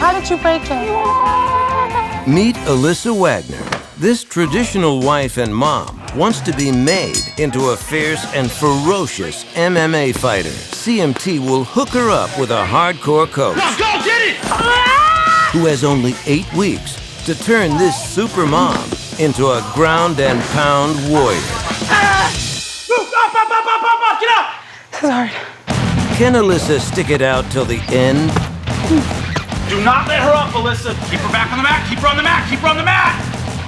How did you break it? Meet Alisa Wagner. This traditional wife and mom wants to be made into a fierce and ferocious MMA fighter. CMT will hook her up with a hardcore coach. Now go get it! Who has only 8 weeks to turn this super mom into a ground and pound warrior. Move! Up! Get up! This is hard. Can Alisa stick it out till the end? Do not let her up, Alisa. Keep her back on the mat. Keep her on the mat. Keep her on the mat.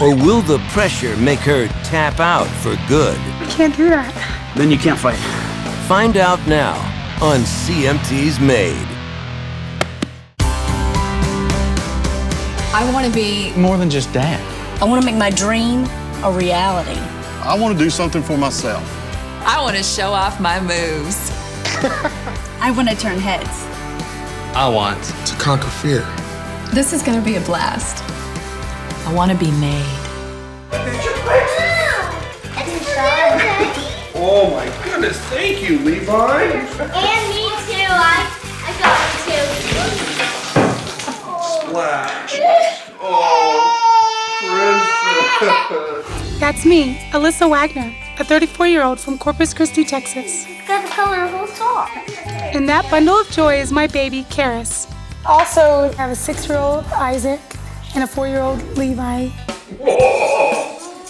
Or will the pressure make her tap out for good? I can't do that. Then you can't fight. Find out now on CMT's Made. I want to be more than just dad. I want to make my dream a reality. I want to do something for myself. I want to show off my moves. I want to turn heads. I want To conquer fear. This is going to be a blast. I want to be made. Oh my goodness, thank you, Levi. And me too. I got it too. Splash. Oh, princess. That's me, Alisa Wagner, a 34-year-old from Corpus Christi, Texas. It's got the colorful sock. And that bundle of joy is my baby, Karis. Also, I have a 6-year-old, Isaac, and a 4-year-old, Levi.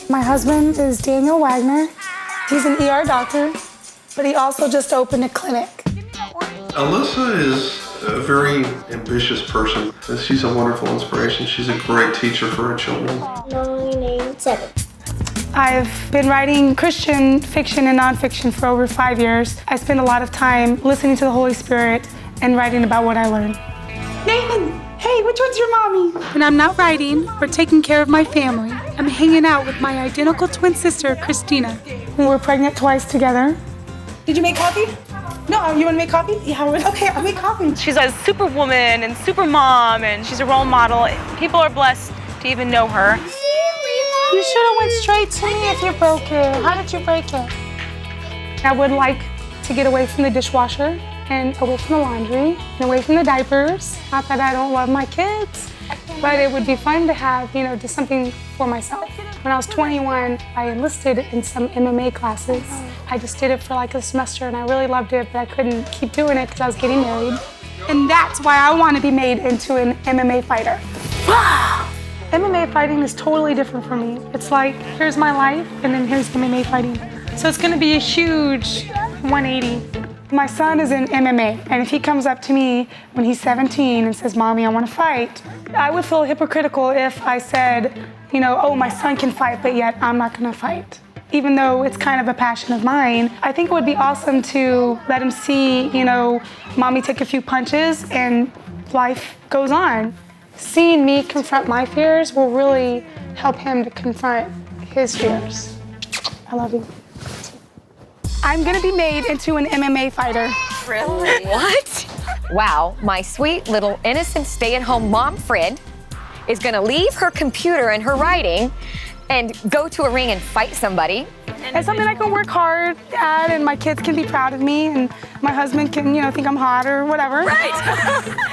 My husband is Daniel Wagner. He's an ER doctor, but he also just opened a clinic. Alisa is a very ambitious person. She's a wonderful inspiration. She's a great teacher for her children. Lonely name 7. I've been writing Christian fiction and nonfiction for over 5 years. I spend a lot of time listening to the Holy Spirit and writing about what I learned. Nathan, hey, which one's your mommy? When I'm not writing or taking care of my family, I'm hanging out with my identical twin sister, Christina. We were pregnant twice together. Did you make coffee? No, you want to make coffee? Yeah, okay, I'll make coffee. She's a superwoman and super mom, and she's a role model. People are blessed to even know her. You should have went straight to me if you broke it. How did you break it? I would like to get away from the dishwasher and away from the laundry and away from the diapers. Not that I don't love my kids, but it would be fun to have, do something for myself. When I was 21, I enlisted in some MMA classes. I just did it for like a semester and I really loved it, but I couldn't keep doing it because I was getting married. And that's why I want to be made into an MMA fighter. MMA fighting is totally different for me. It's like, here's my life, and then here's MMA fighting. So it's gonna be a huge 180. My son is in MMA, and if he comes up to me when he's 17 and says, Mommy, I wanna fight, I would feel hypocritical if I said, oh, my son can fight, but yet I'm not gonna fight. Even though it's kind of a passion of mine, I think it would be awesome to let him see, Mommy take a few punches and life goes on. Seeing me confront my fears will really help him to confront his fears. I love you. I'm gonna be made into an MMA fighter. Really? What? Wow, my sweet little innocent stay-at-home mom friend is gonna leave her computer and her writing and go to a ring and fight somebody. It's something I can work hard at, and my kids can be proud of me, and my husband can, think I'm hot or whatever. Right.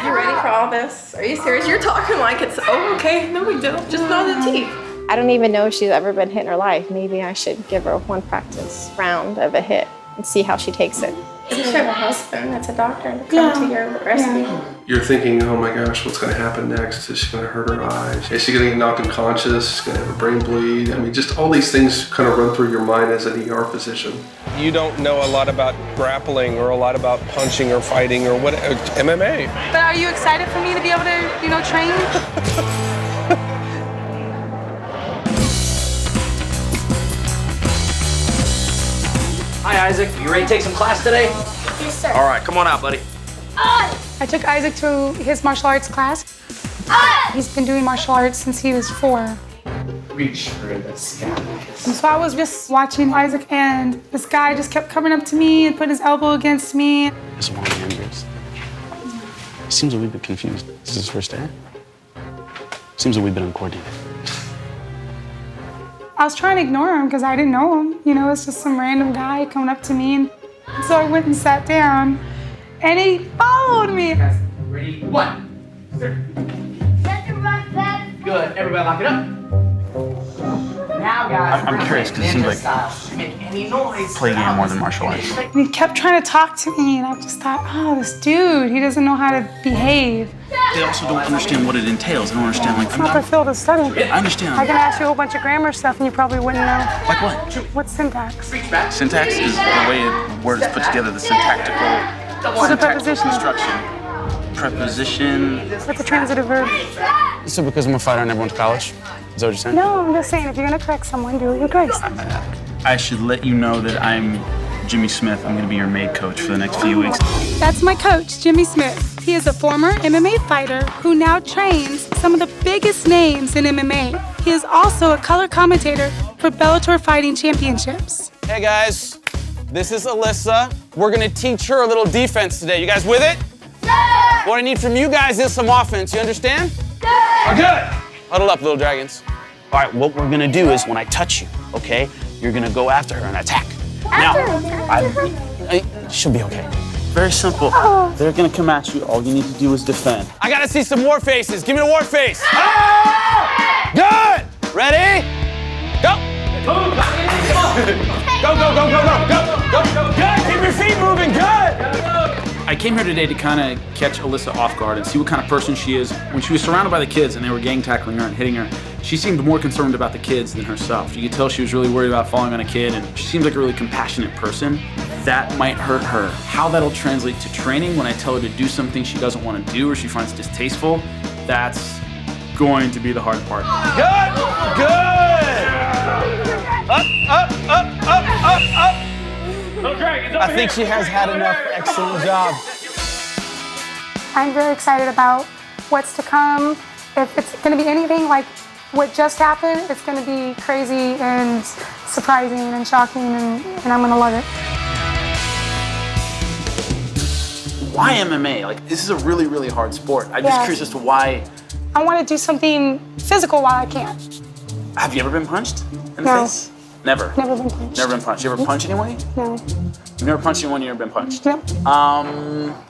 You ready for all this? Are you serious? You're talking like it's, okay, no big deal. Just know the teeth. I don't even know if she's ever been hit in her life. Maybe I should give her one practice round of a hit and see how she takes it. You should have a husband that's a doctor to come to your rescue. Yeah. You're thinking, oh my gosh, what's going to happen next? Is she going to hurt her eyes? Is she going to get knocked unconscious? Is she going to have a brain bleed? I mean, just all these things kind of run through your mind as an ER physician. You don't know a lot about grappling or a lot about punching or fighting or what MMA. But are you excited for me to be able to, train? Hi, Isaac. You ready to take some class today? Yes, sir. All right, come on out, buddy. I took Isaac to his martial arts class. He's been doing martial arts since he was 4. Reach for the skies. So I was just watching Isaac, and this guy just kept coming up to me and putting his elbow against me. It's one of the members. It seems that we've been confused. This is his first day. Seems that we've been uncoordinated. I was trying to ignore him because I didn't know him. It's just some random guy coming up to me. And so I went and sat down, and he followed me. Ready? 1, 2. Everybody lock it up. Now, guys, I'm curious because it seems like play a game more than martial arts. And he kept trying to talk to me, and I just thought, oh, this dude, he doesn't know how to behave. They also don't understand what it entails. They don't understand, like, It's not their field of study. I understand. I can ask you a whole bunch of grammar stuff, and you probably wouldn't know. Like what? What's syntax? Syntax is the way a word is put together, the syntactical What's a preposition? construction. Preposition. What's a transitive verb? So because I'm a fighter, I never went to college? Is that what you're saying? No, I'm just saying, if you're gonna correct someone, do it with grace. I should let you know that I'm Jimmy Smith. I'm going to be your maid coach for the next few weeks. That's my coach, Jimmy Smith. He is a former MMA fighter who now trains some of the biggest names in MMA. He is also a color commentator for Bellator Fighting Championships. Hey guys, this is Alisa. We're gonna teach her a little defense today. You guys with it? Yeah! What I need from you guys is some offense. You understand? Yeah! Good! Huddle up, little dragons. All right, what we're going to do is when I touch you, okay, you're going to go after her and attack. She'll be okay. Very simple. They're going to come at you. All you need to do is defend. I gotta see some war faces. Give me the war face. Ah! Good! Ready? Go! Go, go, go, go, go, go, go. Good! Keep your feet moving, good! I came here today to kind of catch Alisa off guard and see what kind of person she is. When she was surrounded by the kids and they were gang tackling her and hitting her, she seemed more concerned about the kids than herself. You could tell she was really worried about falling on a kid, and she seems like a really compassionate person. That might hurt her. How that'll translate to training when I tell her to do something she doesn't want to do or she finds distasteful, that's going to be the hard part. Good! Good! Up, up, up, up, up, up! I think she has had enough. Excellent job. I'm very excited about what's to come. If it's going to be anything like what just happened, it's going to be crazy and surprising and shocking, and I'm going to love it. Why MMA? Like, this is a really, really hard sport. I'm just curious as to why. I want to do something physical while I can. Have you ever been punched in the No. face? Never. Never been punched. Never been punched. You ever punch anyone? No. You've never punched anyone, you've never been punched? Yep.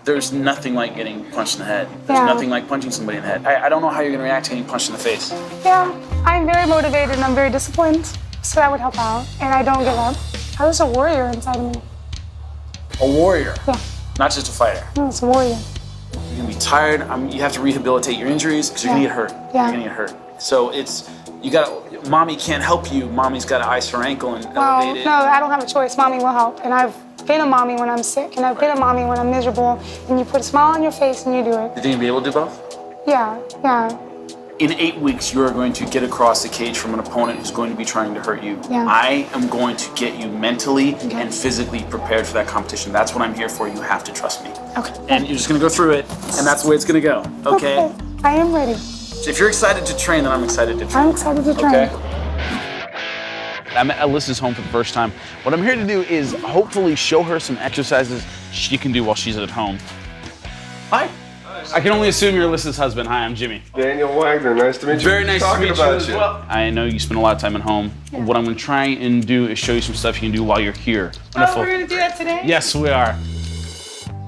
There's nothing like getting punched in the head. There's Yeah. nothing like punching somebody in the head. I don't know how you're gonna react to getting punched in the face. Yeah, I'm very motivated and I'm very disciplined, so that would help out. And I don't give up. I was a warrior inside of me. A warrior. Yeah. Not just a fighter. I was a warrior. You're gonna be tired. You have to rehabilitate your injuries because you're gonna get hurt. Yeah. You're gonna get hurt. So mommy can't help you. Mommy's gotta ice her ankle and elevate it. No, I don't have a choice. Mommy will help. And I've been a mommy when I'm sick, and I've been a mommy when I'm miserable, and you put a smile on your face and you do it. You think you'll be able to do both? Yeah, yeah. In 8 weeks, you are going to get across the cage from an opponent who's going to be trying to hurt you. Yeah. I am going to get you mentally and physically prepared for that competition. That's what I'm here for. You have to trust me. Okay. And you're just gonna go through it, and that's the way it's gonna go, okay? I am ready. So if you're excited to train, then I'm excited to train. I'm excited to train. Okay. I'm at Alisa's home for the first time. What I'm here to do is hopefully show her some exercises she can do while she's at home. Hi. I can only assume you're Alyssa's husband. Hi, I'm Jimmy. Daniel Wagner, nice to meet you. Very nice to meet you as well. I know you spend a lot of time at home. What I'm gonna try and do is show you some stuff you can do while you're here. Oh, we're gonna do that today? Yes, we are.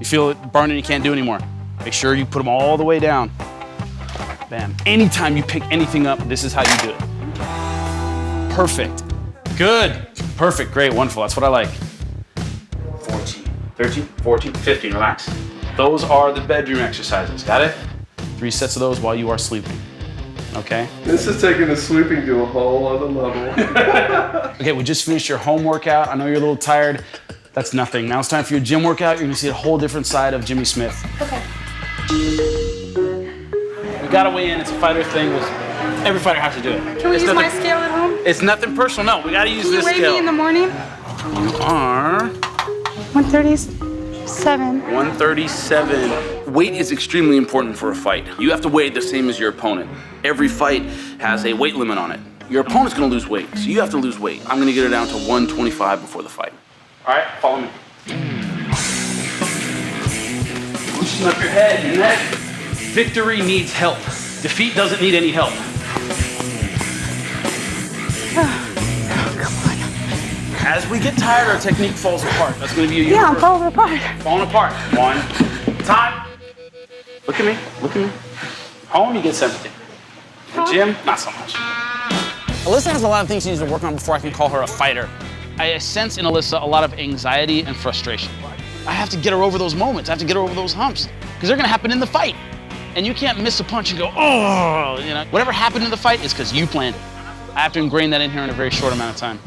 You feel it burning, you can't do anymore. Make sure you put them all the way down. Bam. Anytime you pick anything up, this is how you do it. Perfect. Good. Perfect, great, wonderful, that's what I like. 14, 13, 14, 15, relax. Those are the bedroom exercises, got it? 3 sets of those while you are sleeping, okay? This is taking the sleeping to a whole other level. Okay, we just finished your home workout. I know you're a little tired. That's nothing. Now it's time for your gym workout. You're gonna see a whole different side of Jimmy Smith. Okay. We gotta weigh in, it's a fighter thing. Every fighter has to do it. Can we use my scale at home? It's nothing personal, no. We gotta use Can you this weigh scale. me in the morning? You are 137. 137. Weight is extremely important for a fight. You have to weigh the same as your opponent. Every fight has a weight limit on it. Your opponent's gonna lose weight, so you have to lose weight. I'm gonna get her down to 125 before the fight. All right, follow me. Loosen up your head, your neck. Victory needs help. Defeat doesn't need any help. As we get tired, our technique falls apart. That's gonna be a Yeah, I'm falling apart. Falling apart. One. Time. Look at me. Look at me. Home, you get sympathy. Gym, not so much. Alisa has a lot of things she needs to work on before I can call her a fighter. I sense in Alisa a lot of anxiety and frustration. I have to get her over those moments. I have to get her over those humps because they're gonna happen in the fight. And you can't miss a punch and go, oh, you know. Whatever happened in the fight is because you planned it. I have to ingrain that in here in a very short amount of time.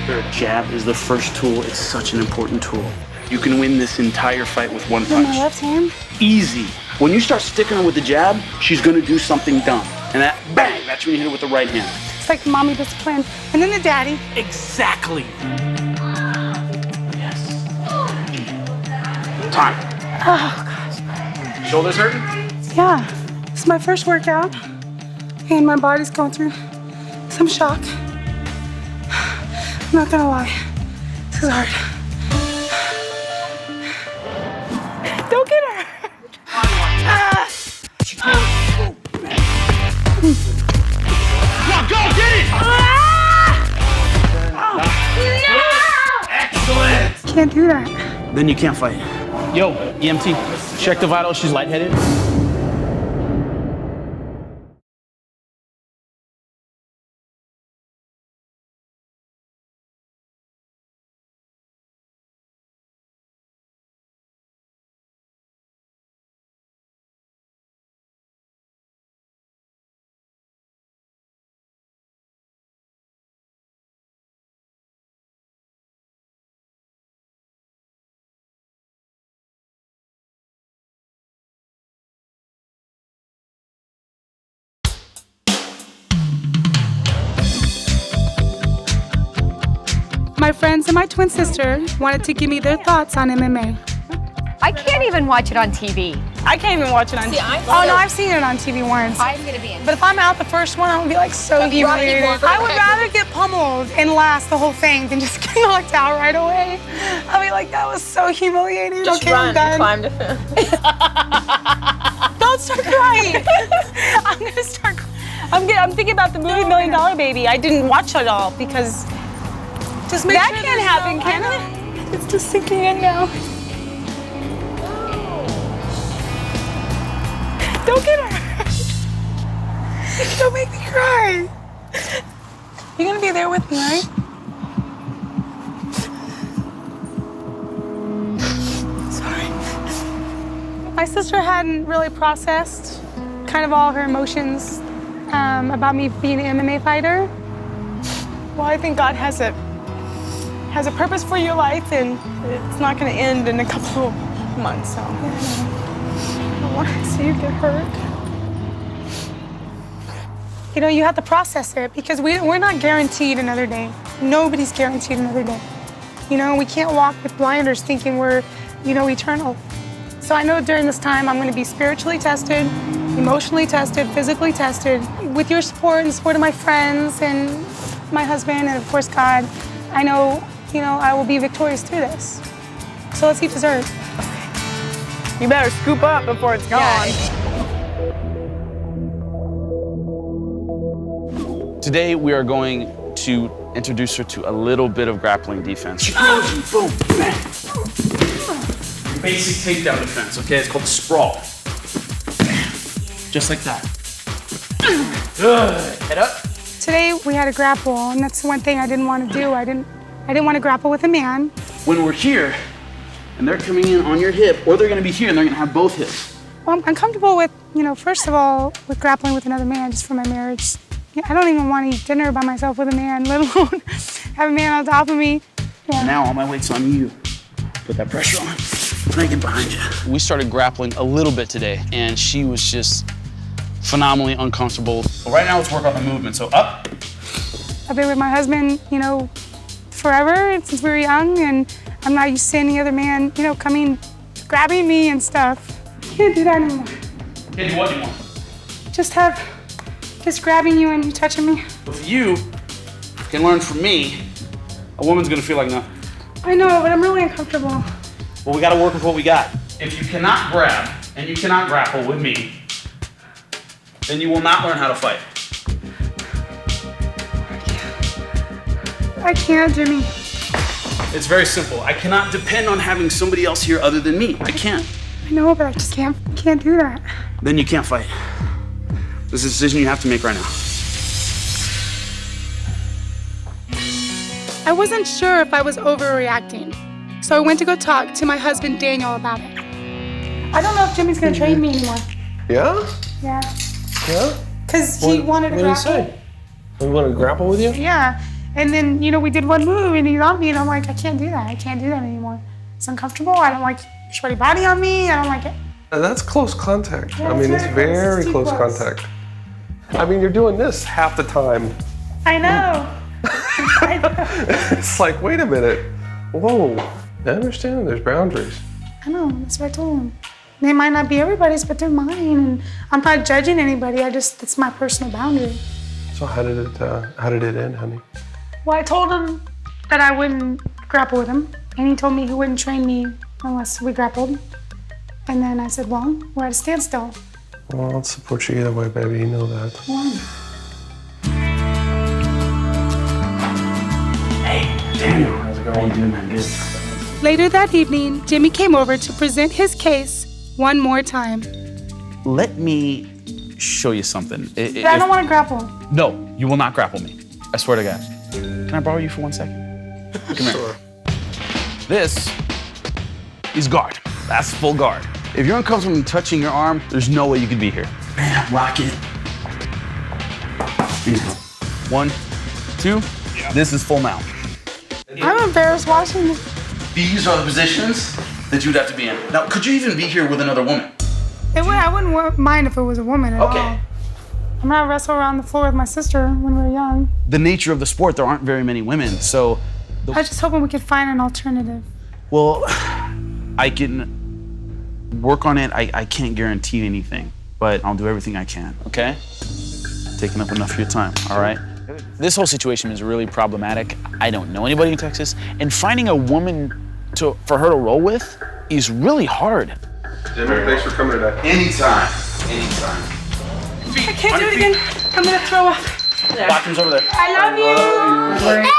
Her jab is the first tool. It's such an important tool. You can win this entire fight with one punch. My left hand? Easy. When you start sticking her with the jab, she's gonna do something dumb. And that, bang, that's when you hit her with the right hand. It's like mommy discipline. And then the daddy. Exactly. Yes. Time. Oh, gosh. Shoulders hurting? Yeah. It's my first workout. And my body's going through some shock. I'm not gonna lie. This is hard. Don't get her. Come on, go, get it! Excellent! Can't do that. Then you can't fight. Yo, EMT, check the vitals. She's lightheaded. My friends and my twin sister wanted to give me their thoughts on MMA. I can't even watch it on TV. I can't even watch it on TV. Oh no, I've seen it on TV once. I'm gonna be in. But if I'm out the first one, I'm gonna be like so humiliated. I would rather get pummeled and last the whole thing than just get knocked out right away. I'll be like, that was so humiliating. Just okay, run, I'm done. climb to fence. Don't start crying. I'm gonna start crying. I'm thinking about the movie $1 Million Baby. I didn't watch it all because just make that can't happen, can it? It's just sinking in now. Don't get her. Don't make me cry. You're gonna be there with me, right? Sorry. My sister hadn't really processed kind of all her emotions about me being an MMA fighter. Well, I think God has a purpose for your life, and it's not going to end in a couple of months. So I don't want to see you get hurt. You know, you have to process it because we're not guaranteed another day. Nobody's guaranteed another day. You know, we can't walk with blinders thinking we're, you know, eternal. So I know during this time I'm going to be spiritually tested, emotionally tested, physically tested. With your support and the support of my friends and my husband and of course God, I know, you know, I will be victorious through this. So let's eat dessert. You better scoop up before it's gone. Today we are going to introduce her to a little bit of grappling defense. She throws you, boom, bang. Basic takedown defense, okay? It's called sprawl. Bam. Just like that. Good. Head up. Today we had a grapple, and that's one thing I didn't want to do. I didn't want to grapple with a man. When we're here, and they're coming in on your hip, or they're gonna be here and they're gonna have both hips. Well, I'm comfortable with, you know, first of all, with grappling with another man just for my marriage. You know, I don't even want to eat dinner by myself with a man, let alone have a man on top of me. Yeah. Now all my weight's on you. Put that pressure on. When I get behind you. We started grappling a little bit today, and she was just phenomenally uncomfortable. Well, right now, let's work on the movement. So up. I've been with my husband, you know, forever, since we were young, and I'm not used to any other man, you know, coming, grabbing me and stuff. Can't do that anymore. Can't do what anymore? Just grabbing you and you touching me. If you can learn from me, a woman's gonna feel like nothing. I know, but I'm really uncomfortable. Well, we gotta work with what we got. If you cannot grab and you cannot grapple with me, then you will not learn how to fight. I can't, Jimmy. It's very simple. I cannot depend on having somebody else here other than me. I can't. I know, but I just can't do that. Then you can't fight. This is a decision you have to make right now. I wasn't sure if I was overreacting, so I went to go talk to my husband Daniel about it. I don't know if Jimmy's gonna train me anymore. Yeah? Yeah. Yeah? Because he wanted to What did he grapple. say? He wanted to grapple with you? Yeah. And then, we did one move and he's on me and I'm like, I can't do that. I can't do that anymore. It's uncomfortable. I don't like sweaty body on me. I don't like it. That's close contact. Yeah, I mean, it's it's very very close. close It's too contact. I mean, you're doing this half the time. I know. It's like, wait a minute. Whoa. I understand there's boundaries. I know. That's what I told him. They might not be everybody's, but they're mine. And I'm not judging anybody. It's my personal boundary. So how did it end, honey? Well, I told him that I wouldn't grapple with him. And he told me he wouldn't train me unless we grappled. And then I said, well, we're at a standstill. Well, I'll support you either way, baby. You know that. Hey, Daniel. How's it going? How you doing, man? Good. Later that evening, Jimmy came over to present his case one more time. Let me show you something. I don't want to grapple. No, you will not grapple me. I swear to God. Can I borrow you for 1 second? Come here. This is guard. That's full guard. If you're uncomfortable in touching your arm, there's no way you could be here. Bam, lock it. Here you go. 1, 2. Yeah. This is full mount. I'm embarrassed watching this. These are the positions that you'd have to be in. Now, could you even be here with another woman? I wouldn't mind if it was a woman at all. I'm not wrestle around the floor with my sister when we were young. The nature of the sport, there aren't very many women, so... I was just hoping we could find an alternative. Well, I can work on it. I can't guarantee anything, but I'll do everything I can, okay? Taking up enough of your time, all right? This whole situation is really problematic. I don't know anybody in Texas, and finding a woman for her to roll with is really hard. Jimmy, thanks for coming today. Anytime. I can't do it again. I'm gonna throw up. Bathroom's over there. I love you.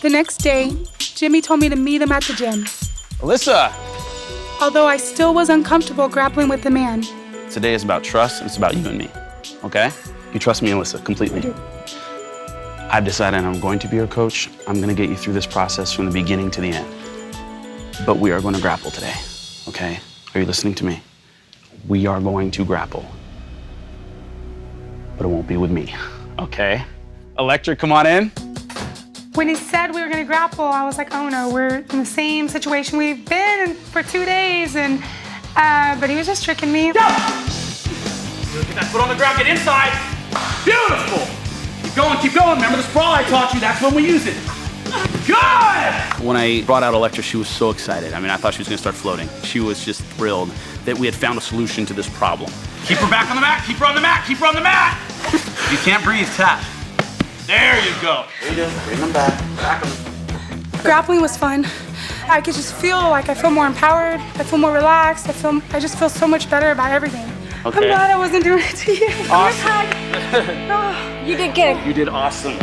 The next day, Jimmy told me to meet him at the gym. Alisa! Although I still was uncomfortable grappling with the man. Today is about trust, and it's about you and me, okay? You trust me, Alisa, completely. I've decided I'm going to be your coach. I'm gonna get you through this process from the beginning to the end. But we are going to grapple today, okay? Are you listening to me? We are going to grapple. But it won't be with me, okay? Electric, come on in. When he said we were gonna grapple, I was like, oh no, we're in the same situation we've been in for 2 days, and but he was just tricking me. Get that foot on the ground, get inside. Beautiful. Keep going. Remember the sprawl I taught you? That's when we use it. Good! When I brought out Electra, she was so excited. I mean, I thought she was gonna start floating. She was just thrilled that we had found a solution to this problem. Keep her back on the mat, keep her on the mat, keep her on the mat. If you can't breathe, tap. There you go. There you go. Bring them back. Back them. Grappling was fun. I could just feel like I feel more empowered. I feel more relaxed. I just feel so much better about everything. Okay. I'm glad I wasn't doing it to you. Awesome. You did good. You did awesome.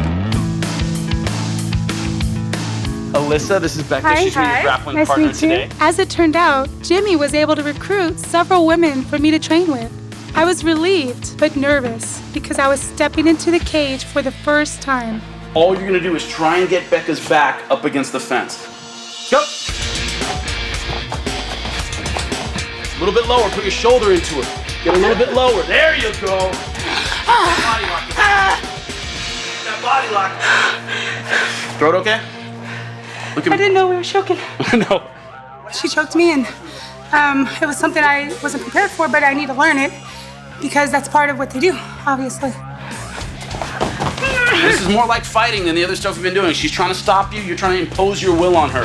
Alisa, this is Becca. Hi. She's your grappling Nice to partner meet you. today. As it turned out, Jimmy was able to recruit several women for me to train with. I was relieved, but nervous, because I was stepping into the cage for the first time. All you're gonna do is try and get Becca's back up against the fence. Go. A little bit lower, put your shoulder into her. Get a little bit lower. There you go. Body lock. That body lock. Throat okay? Look at me. I didn't know we were choking. No. She choked me, and it was something I wasn't prepared for, but I need to learn it because that's part of what they do, obviously. This is more like fighting than the other stuff we've been doing. She's trying to stop you. You're trying to impose your will on her.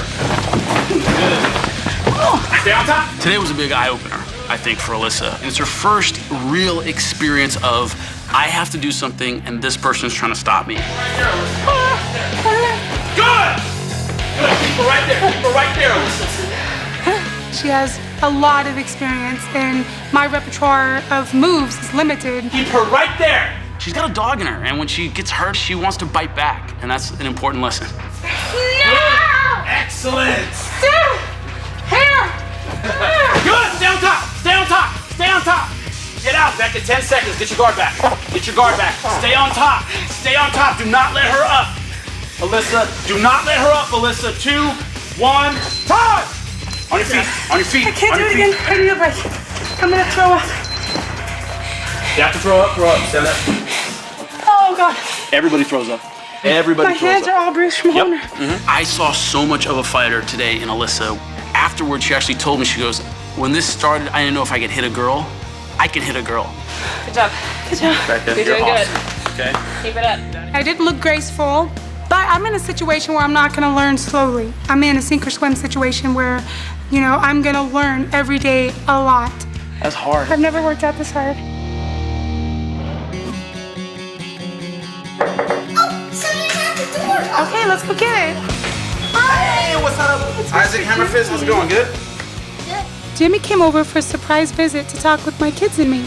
Stay on top. Today was a big eye-opener, I think, for Alisa. And it's her first real experience of, I have to do something, and this person's trying to stop me. Good! Good! Keep her right there. Keep her right there, Alisa. She has a lot of experience, and my repertoire of moves is limited. Keep her right there. She's got a dog in her, and when she gets hurt, she wants to bite back, and that's an important lesson. No! Excellent. Here! Good! Stay on top! Stay on top! Stay on top! Get out! Back to 10 seconds. Get your guard back. Get your guard back. Stay on top. Stay on top. Do not let her up. Alisa, do not let her up, Alisa. 2, 1, time! On your feet. On your feet. I can't do it again. I need a break. I'm gonna throw up. You have to throw up. Throw up. Stand up. Oh, God. Everybody throws up. Everybody My throws hands up. are all bruised from holding her. I saw so much of a fighter today in Alisa. Afterwards, she actually told me, she goes, when this started, I didn't know if I could hit a girl. I can hit a girl. Good job. Good job. Back there. You're doing awesome. Okay. Keep it up. I didn't look graceful, but I'm in a situation where I'm not gonna learn slowly. I'm in a sink or swim situation where, you know, I'm gonna learn every day a lot. That's hard. I've never worked out this hard. Okay, let's go get it. Hey, what's up? Isaac Hammerfist, how's it going? Good? Jimmy came over for a surprise visit to talk with my kids and me.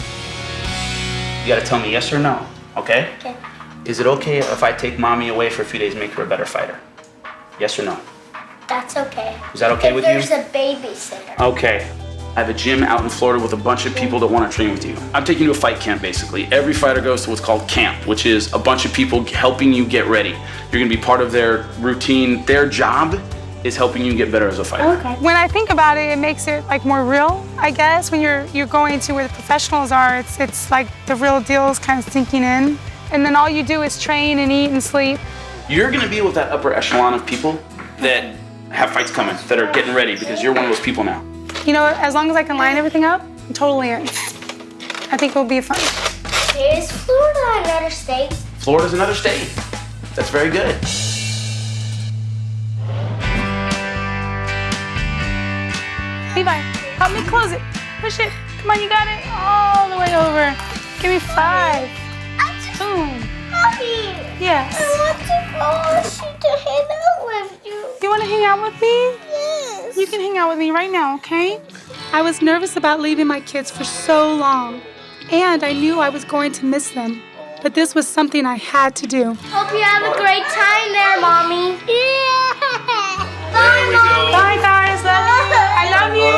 You gotta tell me yes or no, okay? Okay. Is it okay if I take mommy away for a few days and make her a better fighter? Yes or no? That's okay. Is that okay if with you? there's a babysitter. Okay. I have a gym out in Florida with a bunch of people that want to train with you. I'm taking you to a fight camp, basically. Every fighter goes to what's called camp, which is a bunch of people helping you get ready. You're gonna be part of their routine. Their job is helping you get better as a fighter. Okay. When I think about it, it makes it like more real, I guess. When you're going to where the professionals are, it's like the real deal is kind of sinking in. And then all you do is train and eat and sleep. You're gonna be with that upper echelon of people that have fights coming, that are getting ready, because you're one of those people now. You know, as long as I can line everything up, I'm totally in. I think it'll be fun. Is Florida another state? Florida's another state. That's very good. Levi, help me close it. Push it. Come on, you got it. All the way over. Give me 5. Boom. Mommy, Yes. I want to go to hang out with you. You want to hang out with me? Yes. You can hang out with me right now, okay? I was nervous about leaving my kids for so long, and I knew I was going to miss them. But this was something I had to do. Hope you have a great time there, Mommy. Yeah. Bye, Mommy. Bye, guys. Love you. I love you.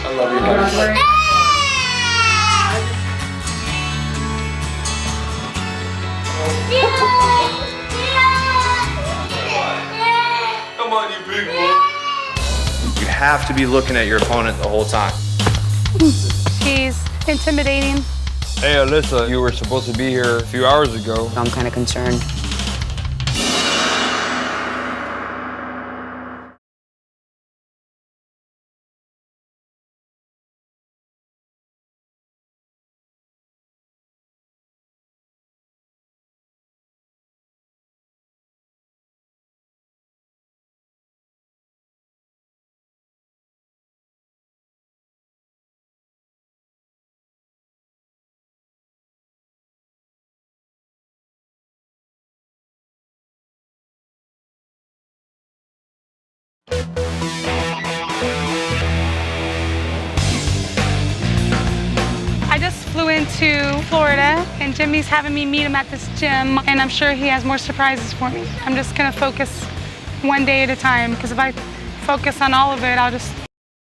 I love you, guys. Come on, you big boy. You have to be looking at your opponent the whole time. She's intimidating. Hey, Alisa, you were supposed to be here a few hours ago. I'm kind of concerned. I just flew into Florida, and Jimmy's having me meet him at this gym, and I'm sure he has more surprises for me. I'm just gonna focus one day at a time, because if I focus on all of it, I'll just